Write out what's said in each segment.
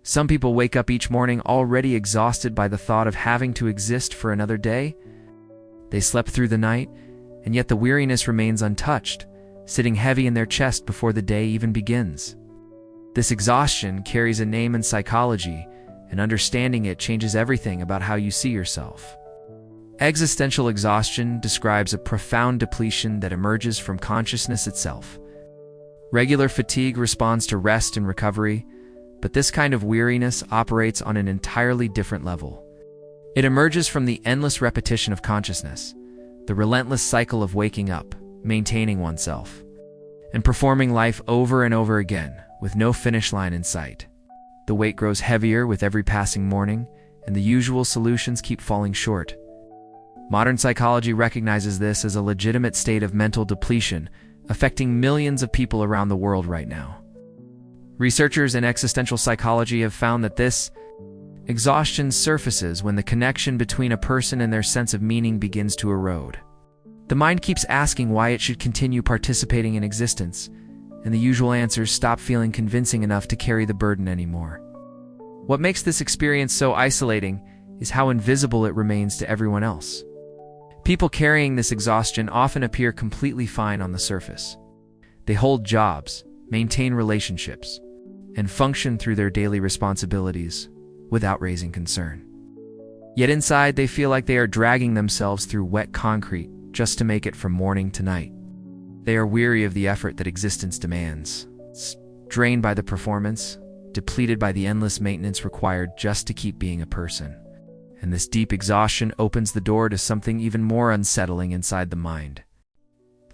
Some people wake up each morning already exhausted by the thought of having to exist for another day. They slept through the night, and yet the weariness remains untouched, sitting heavy in their chest before the day even begins. This exhaustion carries a name in psychology, and understanding it changes everything about how you see yourself. Existential exhaustion describes a profound depletion that emerges from consciousness itself. Regular fatigue responds to rest and recovery, but this kind of weariness operates on an entirely different level. It emerges from the endless repetition of consciousness, the relentless cycle of waking up, maintaining oneself, and performing life over and over again, with no finish line in sight. The weight grows heavier with every passing morning, and the usual solutions keep falling short. Modern psychology recognizes this as a legitimate state of mental depletion, affecting millions of people around the world right now. Researchers in existential psychology have found that this exhaustion surfaces when the connection between a person and their sense of meaning begins to erode. The mind keeps asking why it should continue participating in existence, and the usual answers stop feeling convincing enough to carry the burden anymore. What makes this experience so isolating is how invisible it remains to everyone else. People carrying this exhaustion often appear completely fine on the surface. They hold jobs, maintain relationships, and function through their daily responsibilities without raising concern. Yet inside, they feel like they are dragging themselves through wet concrete just to make it from morning to night. They are weary of the effort that existence demands, drained by the performance, depleted by the endless maintenance required just to keep being a person. And this deep exhaustion opens the door to something even more unsettling inside the mind.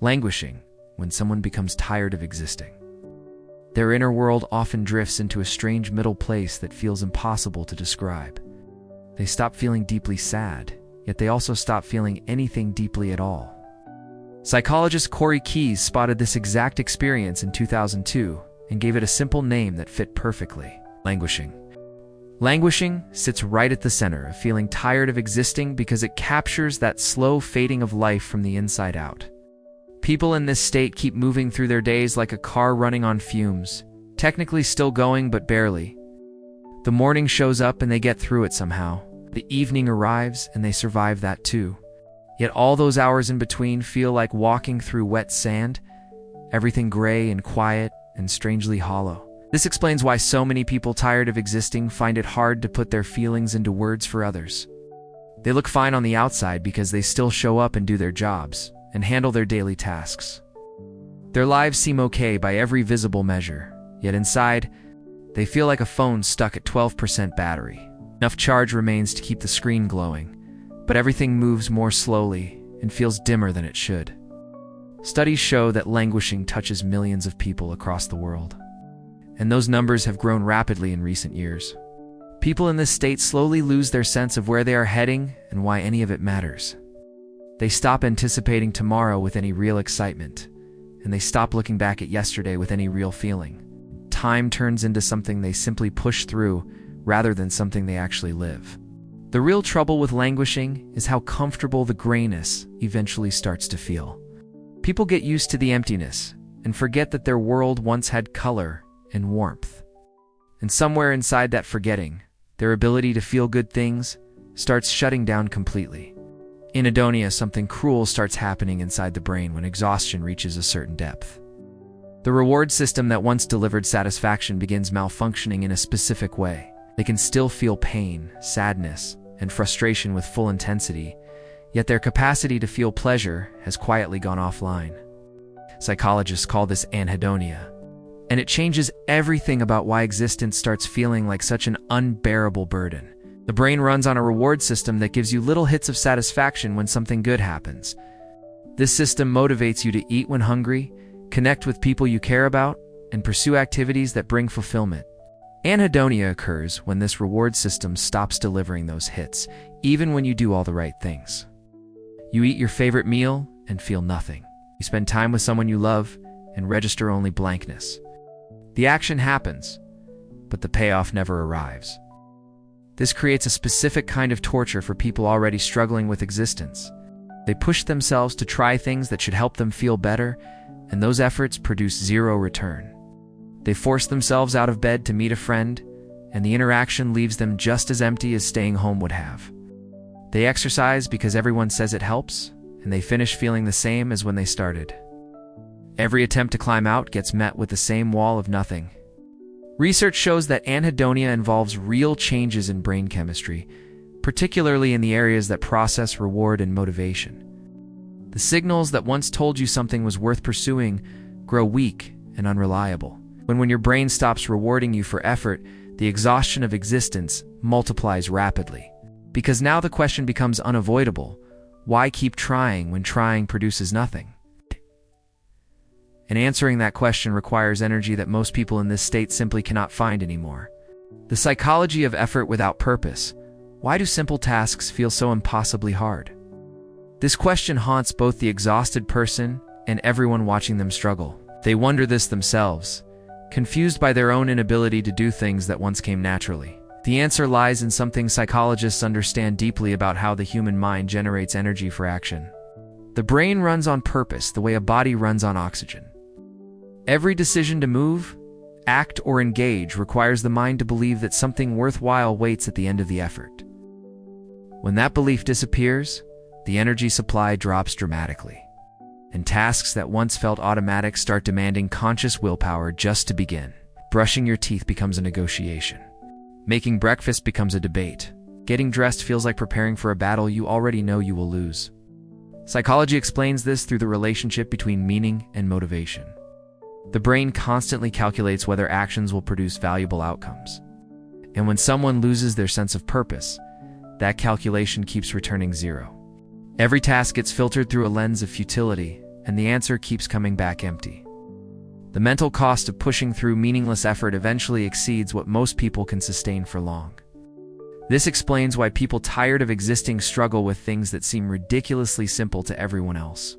Languishing, when someone becomes tired of existing. Their inner world often drifts into a strange middle place that feels impossible to describe. They stop feeling deeply sad, yet they also stop feeling anything deeply at all. Psychologist Corey Keyes spotted this exact experience in 2002 and gave it a simple name that fit perfectly: languishing. Languishing sits right at the center of feeling tired of existing because it captures that slow fading of life from the inside out. People in this state keep moving through their days like a car running on fumes, technically still going but barely. The morning shows up and they get through it somehow. The evening arrives and they survive that too. Yet all those hours in between feel like walking through wet sand, everything gray and quiet and strangely hollow. This explains why so many people tired of existing find it hard to put their feelings into words for others. They look fine on the outside because they still show up and do their jobs and handle their daily tasks. Their lives seem okay by every visible measure, yet inside, they feel like a phone stuck at 12% battery. Enough charge remains to keep the screen glowing, but everything moves more slowly and feels dimmer than it should. Studies show that languishing touches millions of people across the world, and those numbers have grown rapidly in recent years. People in this state slowly lose their sense of where they are heading and why any of it matters. They stop anticipating tomorrow with any real excitement, and they stop looking back at yesterday with any real feeling. Time turns into something they simply push through rather than something they actually live. The real trouble with languishing is how comfortable the grayness eventually starts to feel. People get used to the emptiness and forget that their world once had color and warmth. And somewhere inside that forgetting, their ability to feel good things starts shutting down completely. In Adonia, something cruel starts happening inside the brain when exhaustion reaches a certain depth. The reward system that once delivered satisfaction begins malfunctioning in a specific way. They can still feel pain, sadness, and frustration with full intensity, yet their capacity to feel pleasure has quietly gone offline. Psychologists call this anhedonia, and it changes everything about why existence starts feeling like such an unbearable burden. The brain runs on a reward system that gives you little hits of satisfaction when something good happens. This system motivates you to eat when hungry, connect with people you care about, and pursue activities that bring fulfillment. Anhedonia occurs when this reward system stops delivering those hits, even when you do all the right things. You eat your favorite meal and feel nothing. You spend time with someone you love and register only blankness. The action happens, but the payoff never arrives. This creates a specific kind of torture for people already struggling with existence. They push themselves to try things that should help them feel better, and those efforts produce zero return. They force themselves out of bed to meet a friend, and the interaction leaves them just as empty as staying home would have. They exercise because everyone says it helps, and they finish feeling the same as when they started. Every attempt to climb out gets met with the same wall of nothing. Research shows that anhedonia involves real changes in brain chemistry, particularly in the areas that process reward and motivation. The signals that once told you something was worth pursuing grow weak and unreliable. When your brain stops rewarding you for effort, the exhaustion of existence multiplies rapidly. Because now the question becomes unavoidable: why keep trying when trying produces nothing? And answering that question requires energy that most people in this state simply cannot find anymore. The psychology of effort without purpose. Why do simple tasks feel so impossibly hard? This question haunts both the exhausted person and everyone watching them struggle. They wonder this themselves, confused by their own inability to do things that once came naturally. The answer lies in something psychologists understand deeply about how the human mind generates energy for action. The brain runs on purpose the way a body runs on oxygen. Every decision to move, act, or engage requires the mind to believe that something worthwhile waits at the end of the effort. When that belief disappears, the energy supply drops dramatically, and tasks that once felt automatic start demanding conscious willpower just to begin. Brushing your teeth becomes a negotiation. Making breakfast becomes a debate. Getting dressed feels like preparing for a battle you already know you will lose. Psychology explains this through the relationship between meaning and motivation. The brain constantly calculates whether actions will produce valuable outcomes. And when someone loses their sense of purpose, that calculation keeps returning zero. Every task gets filtered through a lens of futility, and the answer keeps coming back empty. The mental cost of pushing through meaningless effort eventually exceeds what most people can sustain for long. This explains why people tired of existing struggle with things that seem ridiculously simple to everyone else.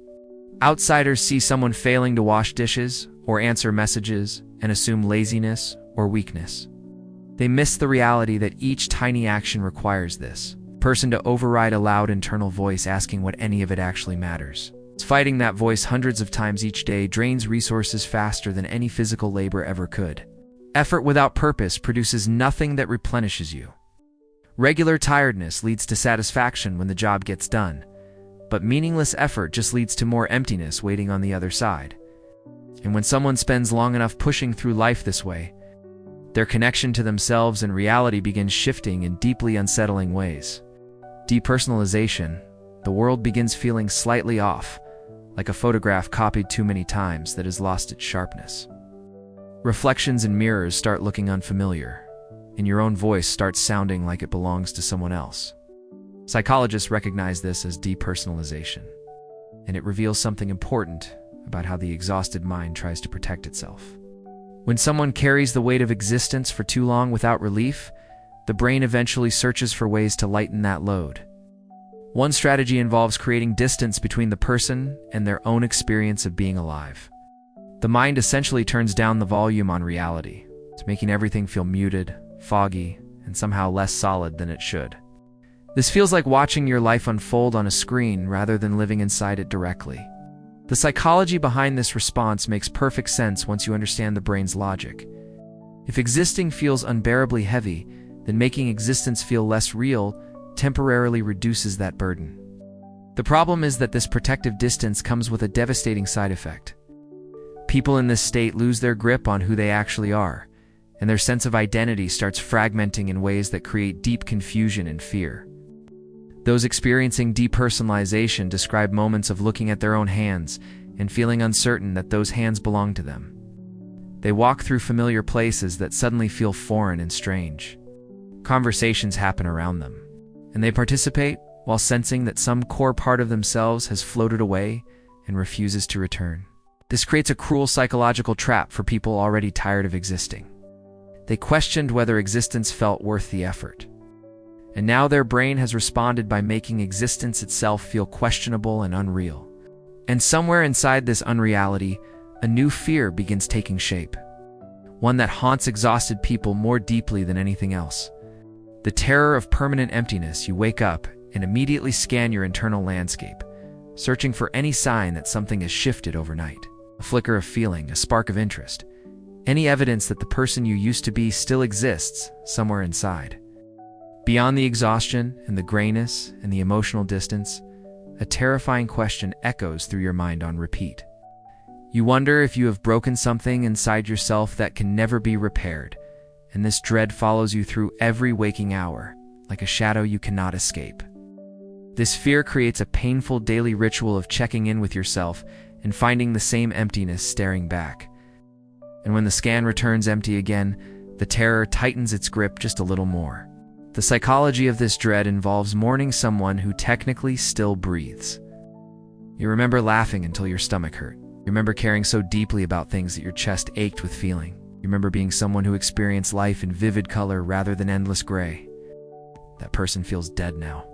Outsiders see someone failing to wash dishes or answer messages and assume laziness or weakness. They miss the reality that each tiny action requires this person to override a loud internal voice asking what any of it actually matters. Fighting that voice hundreds of times each day drains resources faster than any physical labor ever could. Effort without purpose produces nothing that replenishes you. Regular tiredness leads to satisfaction when the job gets done, but meaningless effort just leads to more emptiness waiting on the other side. And when someone spends long enough pushing through life this way, their connection to themselves and reality begins shifting in deeply unsettling ways. Depersonalization. The world begins feeling slightly off, like a photograph copied too many times that has lost its sharpness. Reflections in mirrors start looking unfamiliar, and your own voice starts sounding like it belongs to someone else. Psychologists recognize this as depersonalization, and it reveals something important about how the exhausted mind tries to protect itself. When someone carries the weight of existence for too long without relief, the brain eventually searches for ways to lighten that load. One strategy involves creating distance between the person and their own experience of being alive. The mind essentially turns down the volume on reality, making everything feel muted, foggy, and somehow less solid than it should. This feels like watching your life unfold on a screen rather than living inside it directly. The psychology behind this response makes perfect sense once you understand the brain's logic. If existing feels unbearably heavy, then making existence feel less real temporarily reduces that burden. The problem is that this protective distance comes with a devastating side effect. People in this state lose their grip on who they actually are, and their sense of identity starts fragmenting in ways that create deep confusion and fear. Those experiencing depersonalization describe moments of looking at their own hands and feeling uncertain that those hands belong to them. They walk through familiar places that suddenly feel foreign and strange. Conversations happen around them, and they participate while sensing that some core part of themselves has floated away and refuses to return. This creates a cruel psychological trap for people already tired of existing. They questioned whether existence felt worth the effort. And now their brain has responded by making existence itself feel questionable and unreal. And somewhere inside this unreality, a new fear begins taking shape. One that haunts exhausted people more deeply than anything else. The terror of permanent emptiness. You wake up and immediately scan your internal landscape, searching for any sign that something has shifted overnight. A flicker of feeling, a spark of interest. any evidence that the person you used to be still exists somewhere inside. Beyond the exhaustion and the grayness and the emotional distance, a terrifying question echoes through your mind on repeat. You wonder if you have broken something inside yourself that can never be repaired, and this dread follows you through every waking hour, like a shadow you cannot escape. This fear creates a painful daily ritual of checking in with yourself and finding the same emptiness staring back. And when the scan returns empty again, the terror tightens its grip just a little more. The psychology of this dread involves mourning someone who technically still breathes. You remember laughing until your stomach hurt. You remember caring so deeply about things that your chest ached with feeling. You remember being someone who experienced life in vivid color rather than endless gray. That person feels dead now.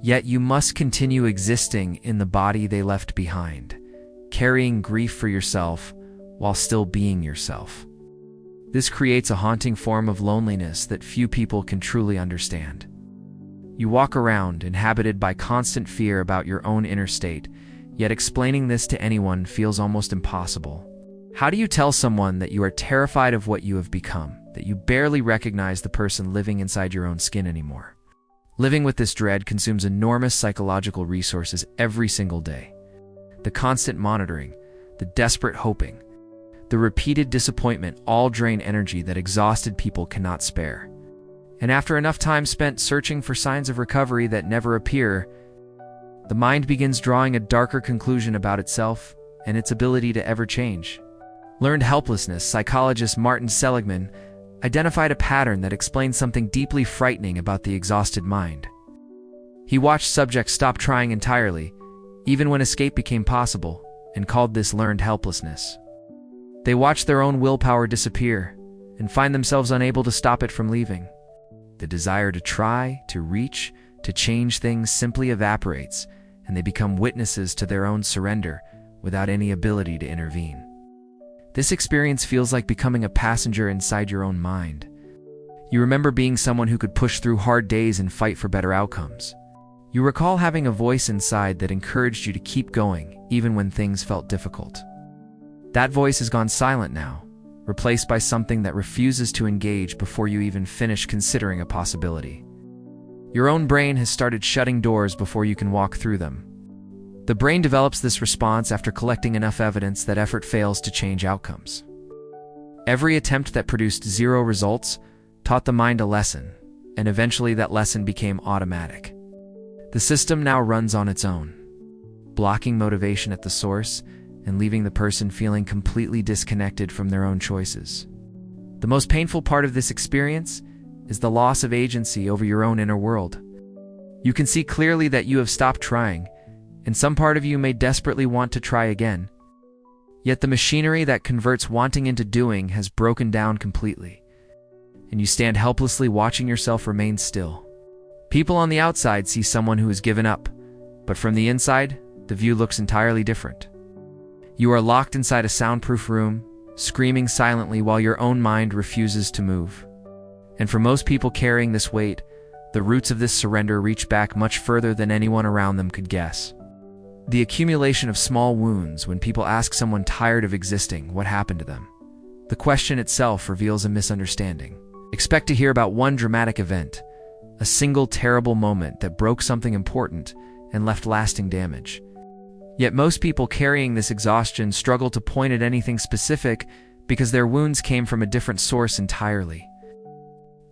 Yet you must continue existing in the body they left behind, carrying grief for yourself while still being yourself. This creates a haunting form of loneliness that few people can truly understand. You walk around inhabited by constant fear about your own inner state, yet explaining this to anyone feels almost impossible. How do you tell someone that you are terrified of what you have become, that you barely recognize the person living inside your own skin anymore? Living with this dread consumes enormous psychological resources every single day. The constant monitoring, the desperate hoping, the repeated disappointment all drain energy that exhausted people cannot spare. And after enough time spent searching for signs of recovery that never appear, the mind begins drawing a darker conclusion about itself and its ability to ever change. Learned helplessness psychologist Martin Seligman identified a pattern that explained something deeply frightening about the exhausted mind. He watched subjects stop trying entirely, even when escape became possible, and called this learned helplessness. They watch their own willpower disappear and find themselves unable to stop it from leaving. The desire to try, to reach, to change things simply evaporates, and they become witnesses to their own surrender without any ability to intervene. This experience feels like becoming a passenger inside your own mind. You remember being someone who could push through hard days and fight for better outcomes. You recall having a voice inside that encouraged you to keep going, even when things felt difficult. That voice has gone silent now, replaced by something that refuses to engage before you even finish considering a possibility. Your own brain has started shutting doors before you can walk through them. The brain develops this response after collecting enough evidence that effort fails to change outcomes. Every attempt that produced zero results taught the mind a lesson, and eventually that lesson became automatic. The system now runs on its own, blocking motivation at the source and leaving the person feeling completely disconnected from their own choices. The most painful part of this experience is the loss of agency over your own inner world. You can see clearly that you have stopped trying, and some part of you may desperately want to try again. Yet the machinery that converts wanting into doing has broken down completely, and you stand helplessly watching yourself remain still. People on the outside see someone who has given up, but from the inside, the view looks entirely different. You are locked inside a soundproof room, screaming silently while your own mind refuses to move. And for most people carrying this weight, the roots of this surrender reach back much further than anyone around them could guess. The accumulation of small wounds when people ask someone tired of existing what happened to them. The question itself reveals a misunderstanding. Expect to hear about one dramatic event, a single terrible moment that broke something important and left lasting damage. Yet most people carrying this exhaustion struggle to point at anything specific because their wounds came from a different source entirely.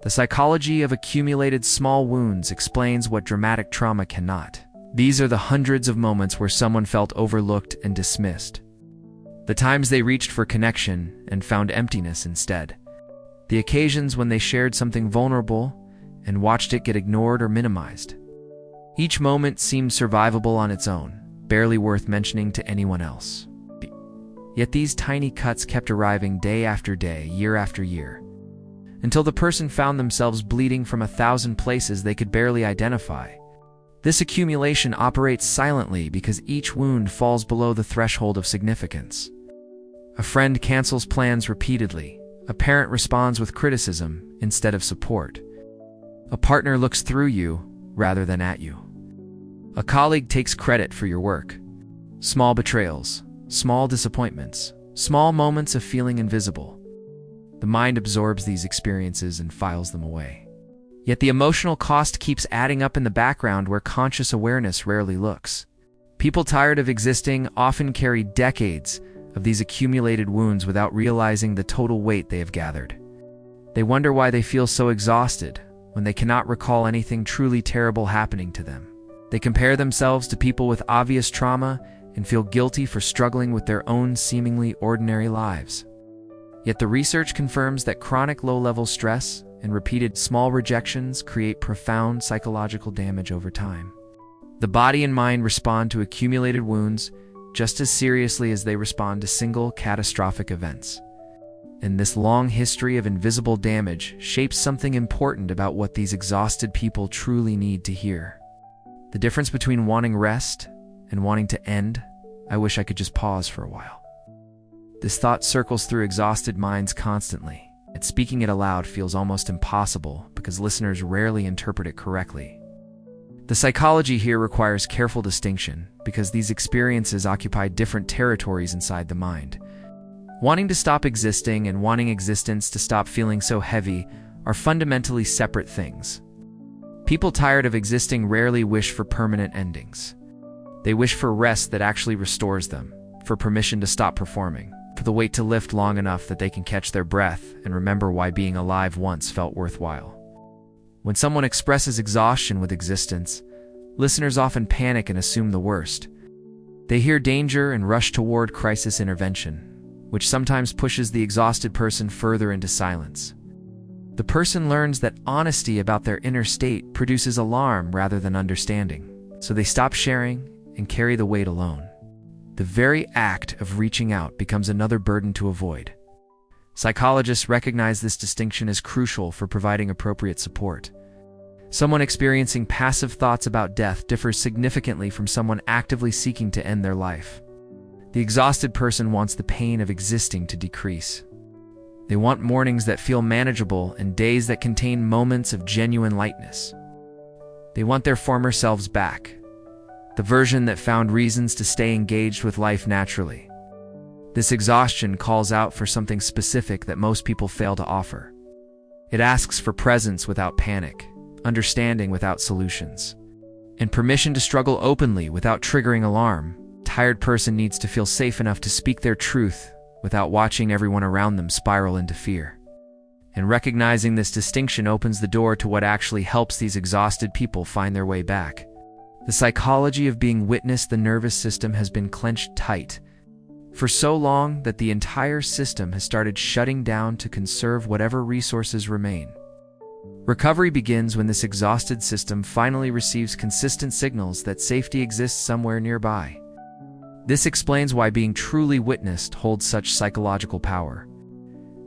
The psychology of accumulated small wounds explains what dramatic trauma cannot. These are the hundreds of moments where someone felt overlooked and dismissed. The times they reached for connection and found emptiness instead. The occasions when they shared something vulnerable and watched it get ignored or minimized. Each moment seemed survivable on its own, barely worth mentioning to anyone else. Yet these tiny cuts kept arriving day after day, year after year, until the person found themselves bleeding from 1,000 places they could barely identify. This accumulation operates silently because each wound falls below the threshold of significance. A friend cancels plans repeatedly. A parent responds with criticism instead of support. A partner looks through you rather than at you. A colleague takes credit for your work. Small betrayals, small disappointments, small moments of feeling invisible. The mind absorbs these experiences and files them away. Yet the emotional cost keeps adding up in the background where conscious awareness rarely looks. People tired of existing often carry decades of these accumulated wounds without realizing the total weight they have gathered. They wonder why they feel so exhausted when they cannot recall anything truly terrible happening to them. They compare themselves to people with obvious trauma and feel guilty for struggling with their own seemingly ordinary lives. Yet the research confirms that chronic low-level stress and repeated small rejections create profound psychological damage over time. The body and mind respond to accumulated wounds just as seriously as they respond to single catastrophic events. And this long history of invisible damage shapes something important about what these exhausted people truly need to hear. The difference between wanting rest and wanting to end. I wish I could just pause for a while. This thought circles through exhausted minds constantly, and speaking it aloud feels almost impossible because listeners rarely interpret it correctly. The psychology here requires careful distinction because these experiences occupy different territories inside the mind. Wanting to stop existing and wanting existence to stop feeling so heavy are fundamentally separate things. People tired of existing rarely wish for permanent endings. They wish for rest that actually restores them, for permission to stop performing, for the weight to lift long enough that they can catch their breath and remember why being alive once felt worthwhile. When someone expresses exhaustion with existence, listeners often panic and assume the worst. They hear danger and rush toward crisis intervention, which sometimes pushes the exhausted person further into silence. The person learns that honesty about their inner state produces alarm rather than understanding, so they stop sharing and carry the weight alone. The very act of reaching out becomes another burden to avoid. Psychologists recognize this distinction as crucial for providing appropriate support. Someone experiencing passive thoughts about death differs significantly from someone actively seeking to end their life. The exhausted person wants the pain of existing to decrease. They want mornings that feel manageable and days that contain moments of genuine lightness. They want their former selves back, the version that found reasons to stay engaged with life naturally. This exhaustion calls out for something specific that most people fail to offer. It asks for presence without panic, understanding without solutions, and permission to struggle openly without triggering alarm. A tired person needs to feel safe enough to speak their truth without watching everyone around them spiral into fear. And recognizing this distinction opens the door to what actually helps these exhausted people find their way back. The psychology of being witnessed. The nervous system has been clenched tight for so long that the entire system has started shutting down to conserve whatever resources remain. Recovery begins when this exhausted system finally receives consistent signals that safety exists somewhere nearby. This explains why being truly witnessed holds such psychological power.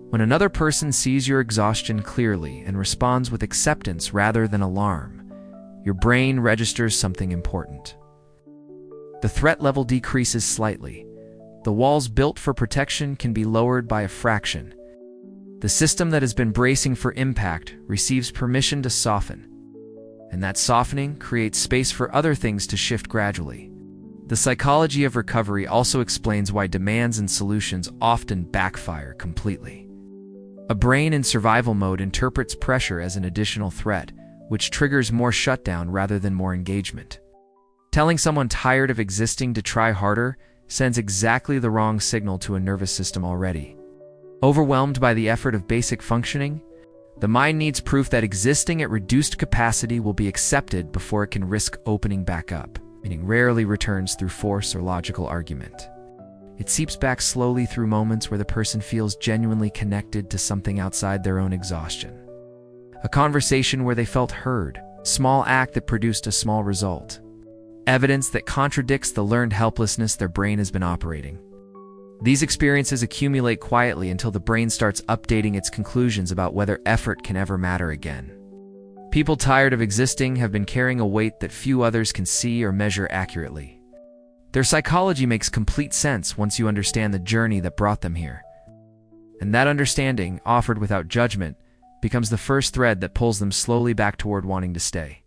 When another person sees your exhaustion clearly and responds with acceptance rather than alarm, your brain registers something important. The threat level decreases slightly. The walls built for protection can be lowered by a fraction. The system that has been bracing for impact receives permission to soften, and that softening creates space for other things to shift gradually. The psychology of recovery also explains why demands and solutions often backfire completely. A brain in survival mode interprets pressure as an additional threat, which triggers more shutdown rather than more engagement. Telling someone tired of existing to try harder sends exactly the wrong signal to a nervous system already overwhelmed by the effort of basic functioning. The mind needs proof that existing at reduced capacity will be accepted before it can risk opening back up. Meaning rarely returns through force or logical argument. It seeps back slowly through moments where the person feels genuinely connected to something outside their own exhaustion. A conversation where they felt heard, small act that produced a small result. Evidence that contradicts the learned helplessness their brain has been operating. These experiences accumulate quietly until the brain starts updating its conclusions about whether effort can ever matter again. People tired of existing have been carrying a weight that few others can see or measure accurately. Their psychology makes complete sense once you understand the journey that brought them here. And that understanding, offered without judgment, becomes the first thread that pulls them slowly back toward wanting to stay.